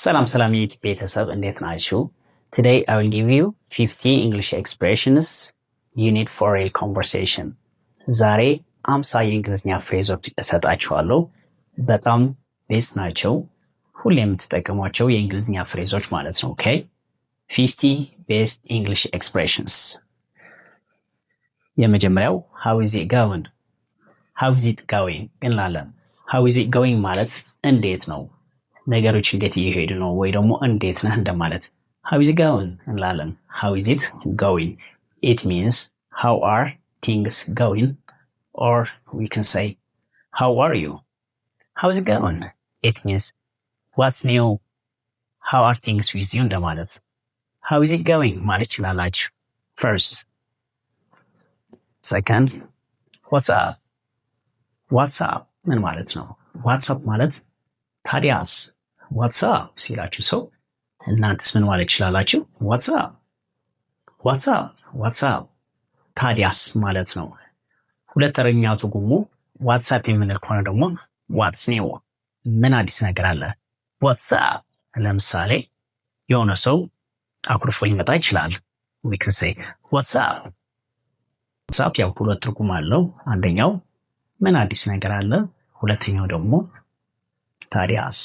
ሰላም ሰላም የዩቲዩብ ቤተሰብ እንዴት ናችሁ? Today I will give you 50 English expressions you need for a conversation. ዛሬ 50 የእንግሊዝኛ ፍሬዞች እሰጣችኋለሁ። በጣም ቤስት ናቸው። ሁሌ የምትጠቀሟቸው የእንግሊዝኛ ፍሬዞች ማለት ነው። ኦኬ 50 best English expressions. የመጀመሪያው how is it going? How is it going እንላለን። How is it going ማለት እንዴት ነው? ነገሮች እንዴት እየሄዱ ነው ወይ ደግሞ እንዴት ነህ እንደማለት how is it going እንላለን። how is it going? It means how are things going, or we can say how are you? How is it going? It means what's new? How are things with you እንደማለት how is it going ማለት ይችላላችሁ። first. second, what's up? what's up ምን ማለት ነው? what's up ማለት ታዲያስ what's up ሲላችሁ ሰው እናንተስ ምን ማለት ይችላላችሁ? what's up what's up what's up ታዲያስ ማለት ነው። ሁለተኛው ትርጉሙ what's up የምንል ከሆነ ደግሞ what's new ምን አዲስ ነገር አለ? what's up ለምሳሌ የሆነ ሰው አኩርፎ ሊመጣ ይችላል። we can say what's up. what's up ያው ሁለት ትርጉም አለው። አንደኛው ምን አዲስ ነገር አለ፣ ሁለተኛው ደግሞ ታዲያስ።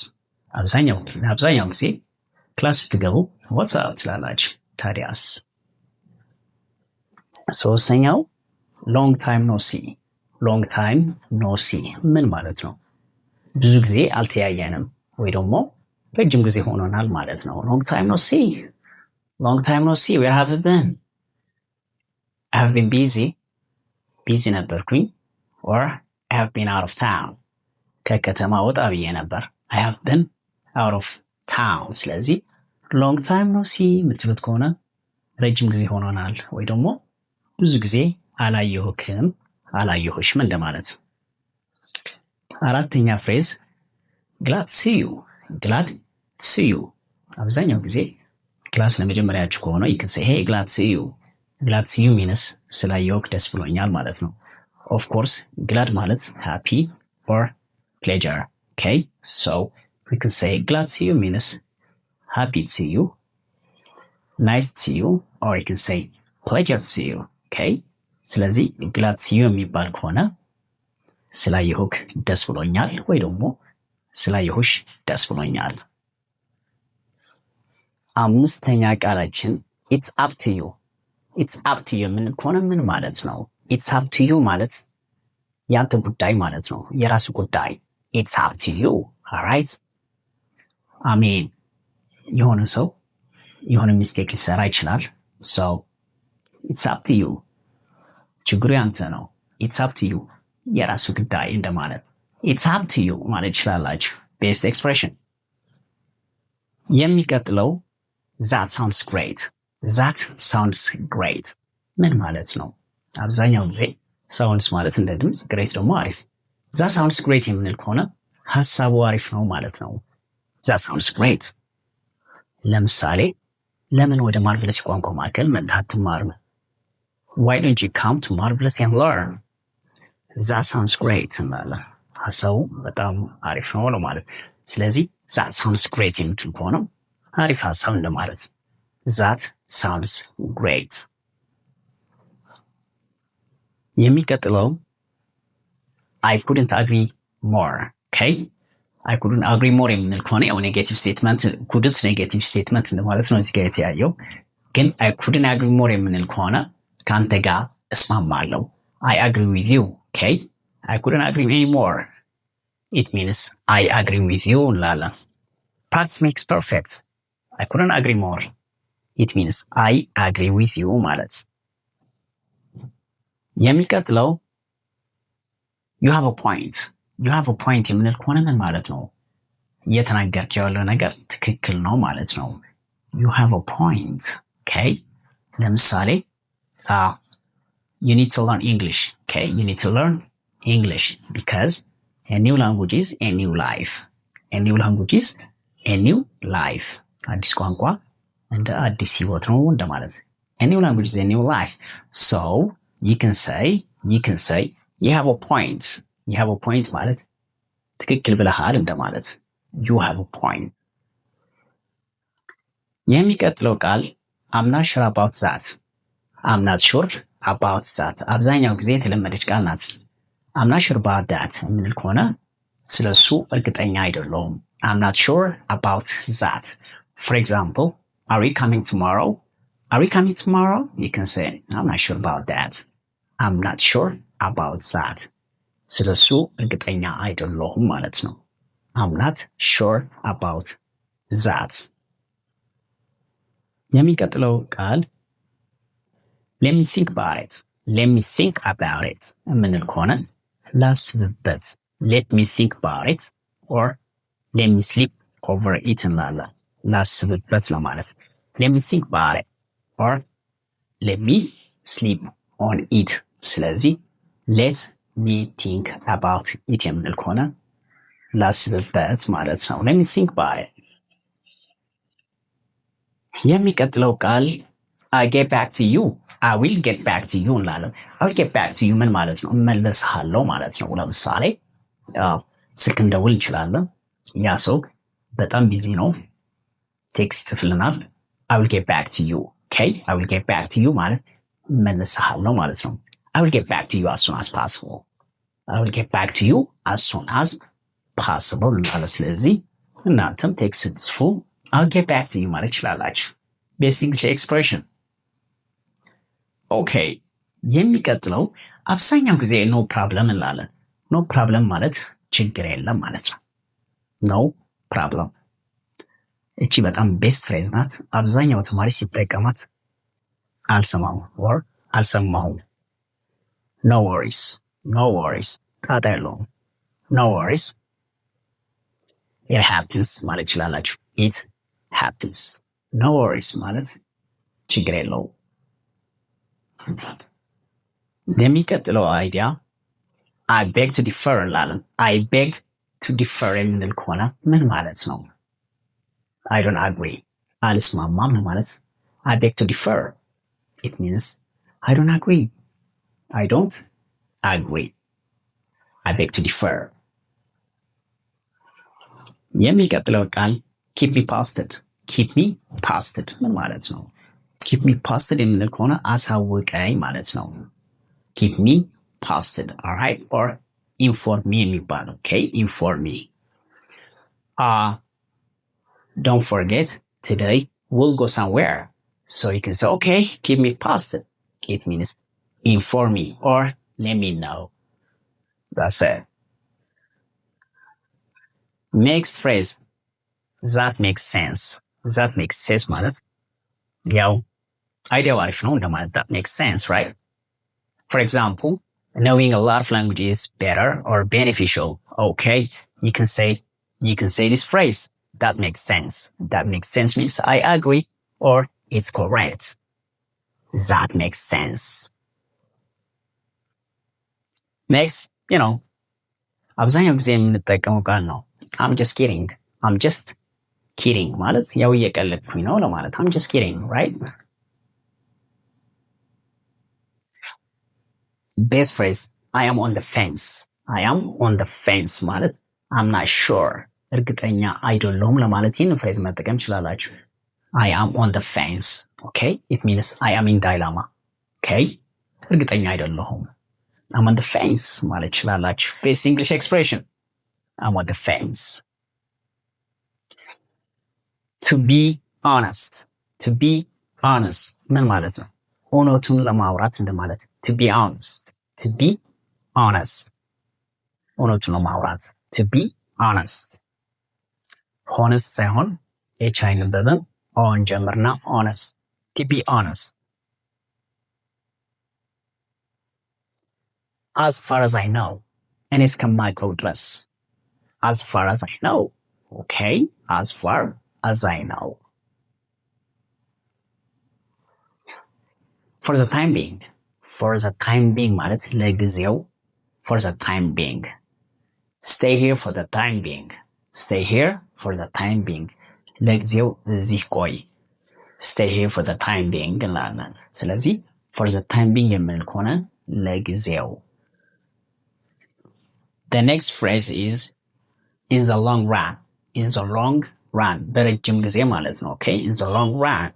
አብዛኛው ጊዜ ክላስ ስትገቡ what's up ትላላችሁ ታዲያስ። ሶስተኛው long time no see. long time no see ምን ማለት ነው? ብዙ ጊዜ አልተያየንም ወይ ደግሞ ረጅም ጊዜ ሆኖናል ማለት ነው። long time no see. long time no see. Where have you been? I have been busy ነበርኩኝ, or I have been out of town. ከከተማ ወጣ ብዬ ነበር. I have been out of town. ስለዚህ long time no see የምትሉት ከሆነ ረጅም ጊዜ ሆኖናል ወይ ደግሞ ብዙ ጊዜ አላየሁክም አላየሁሽም እንደማለት። አራተኛ ፍሬዝ glad to see you. glad to see you አብዛኛው ጊዜ ክላስ ለመጀመሪያችሁ ከሆነ you can say hey glad to see you. glad to see you means ስላየሁክ ደስ ብሎኛል ማለት ነው። of course glad ማለት happy or pleasure. Okay, so we can say glad to see you means happy to see you, nice to see you, or you can say pleasure to see you. Okay, ስለዚህ glad to see you የሚባል ከሆነ ስላየሁክ ደስ ብሎኛል ወይ ደግሞ ስላየሁሽ ደስ ብሎኛል። አምስተኛ ቃላችን it's up to you. it's up to you ምን ከሆነ ምን ማለት ነው? it's up to you ማለት ያንተ ጉዳይ ማለት ነው፣ የራስ ጉዳይ። it's up to you. alright, I mean የሆነ ሰው የሆነ ሚስቴክ ሊሰራ ይችላል። so it's up to you ችግሩ ያንተ ነው። it's up to you የራሱ ጉዳይ እንደማለት it's up to you ማለት ይችላላችሁ። best expression። የሚቀጥለው that sounds great. that sounds great ምን ማለት ነው? አብዛኛው ጊዜ sounds ማለት እንደ ድምጽ፣ great ደግሞ አሪፍ። that sounds great የምንል ከሆነ ሐሳቡ አሪፍ ነው ማለት ነው። that sounds great። ለምሳሌ ለምን ወደ ማርቨለስ ቋንቋ ማዕከል መጥተህ አትማርም? why don't you come to Marvelous and learn? that sounds great እንላለን። ሐሳቡ በጣም አሪፍ ነው ማለት። ስለዚህ that sounds great የምትል ከሆነ አሪፍ ሐሳብ እንደማለት። that sounds great። የሚቀጥለው I couldn't agree more. okay, I couldn't agree more የምንል ከሆነ ያው ኔጌቲቭ ስቴትመንት couldn't ኔጌቲቭ ስቴትመንት እንደማለት ነው። እዚህ ጋር የተያየው ግን I couldn't agree more የምንል ከሆነ ካንተ ጋር እስማማለሁ። I agree with you. okay, I couldn't agree anymore. it means I agree with you እንላለን። practice makes perfect. I couldn't agree more. it means I agree with you ማለት። የሚቀጥለው you have a point. you have a point የምንል ከሆነ ምን ማለት ነው? እየተናገርክ ያለው ነገር ትክክል ነው ማለት ነው። you have a point. okay, ለምሳሌ you need to learn English. okay, you need to learn English because a new language is a new life. a new language is a new life. አዲስ ቋንቋ እንደ አዲስ ህይወት ነው እንደማለት። a new language is a new life. so you can say you have a point. you have a point ማለት ትክክል ብለሃል እንደማለት። you have a point. የሚቀጥለው ቃል I'm not sure about that. I'm not sure about that. አብዛኛው ጊዜ የተለመደች ቃል ናት። I'm not sure about that የምንል ከሆነ ስለሱ እርግጠኛ አይደለሁም። I'm not sure about that. For example, are we coming tomorrow? Are we coming tomorrow? You can say, I'm not sure about that. I'm not sure about that. ስለሱ እርግጠኛ አይደለሁም ማለት ነው። I'm not sure about that. የሚቀጥለው ቃል let me think about it. Let me think about it የምንል ከሆነ ላስብበት let me think about it or let me sleep over it እንላለን። ላስብበት ለማለት let me think about it or let me sleep on it። ስለዚህ let me think about it የምንል ከሆነ ላስብበት ማለት ነው። let me think about it። የሚቀጥለው ቃል I get back to you. I will get back to you እንላለን። I will get back to you ምን ማለት ነው? እመለስሃለሁ ማለት ነው። ለምሳሌ ስልክ እንደውል እንችላለን። ያ ሰው በጣም ቢዚ ነው፣ ቴክስት ይጽፍልናል። I will get back to you. Okay? I will get back to you ማለት እመለስሃለሁ ማለት ነው። I will get back to you as soon as possible. I will get back to you as soon as possible እንላለን። ስለዚህ እናንተም ቴክስት ጽፉ I'll get back to you ማለት ይችላላችሁ። ቤስት ኢንግሊሽ ኤክስፕሬሽን። ኦኬ የሚቀጥለው አብዛኛው ጊዜ ኖ ፕሮብለም እንላለን። ኖ ፕሮብለም ማለት ችግር የለም ማለት ነው። ኖ ፕሮብለም እቺ በጣም ቤስት ፍሬዝ ናት። አብዛኛው ተማሪ ሲጠቀማት አልሰማሁም ወር አልሰማሁም። ኖ ወሪስ ኖ ወሪስ ጣጣ የለውም። ኖ ወሪስ it happens ማለት ይችላላችሁ። it happens. No worries ማለት ችግር የለውም። የሚቀጥለው አይዲያ I beg to differ እንላለን። I beg to differ የምንል ከሆነ ምን ማለት ነው? I don't agree. አልስማማም ማለት I beg to differ. It means I don't agree. I don't agree. I beg to differ. የሚቀጥለው ቃል keep me posted. keep me posted ምን ማለት ነው? keep me posted የምንል ከሆነ አሳውቀኝ ማለት ነው። keep me posted. alright? or inform me የሚባለው okay? inform me. Don't forget today we'll go somewhere. So you can say okay, keep me posted. It means inform me or let me know. That's it. Next phrase that makes sense. that makes sense ማለት ያው አይዲያው አሪፍ ነው እንደማለት that makes sense, right? For example, knowing a lot of languages is better or beneficial. Okay, you can say this phrase that makes sense. That makes sense means I agree or it's correct. That makes sense. Next, አብዛኛው ጊዜ የምንጠቀመው ቃል ነው I'm just kidding. I'm just kidding ማለት ያው እየቀለድኩኝ ነው ለማለት I'm just kidding, right? Best phrase I am on the fence. I am on the fence ማለት I'm not sure እርግጠኛ አይደለሁም ለማለት ይህን ፍሬዝ መጠቀም ይችላላችሁ። I am on the fence. Okay? It means I am in dilemma. Okay? እርግጠኛ አይደለሁም I'm on the fence ማለት ይችላላችሁ። Best English expression I'm on the fence. To be honest. To be honest ምን ማለት ነው? እውነቱን ለማውራት እንደማለት to be honest. To be honest እውነቱን ለማውራት to be honest. honest ሳይሆን ኤች አይነበብም ኦን ጀምርና honest. To be honest. As far as I know እኔ እስከማውቀው ድረስ as far as I know. Okay? As far as I know. For the time being. For the time being ማለት ለጊዜው for the time being. Stay here for the time being. Stay here for the time being. ለጊዜው እዚህ ቆይ. Stay here for the time being እንላለን። ስለዚህ for the time being የምንል ከሆነ ለጊዜው። The next phrase is in the long run. In the long run በረጅም ጊዜ ማለት ነው። ኦኬ in the long run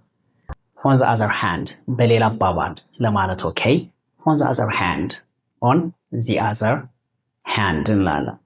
on the other hand በሌላ አባባል ለማለት ኦኬ on the other hand እንላለን።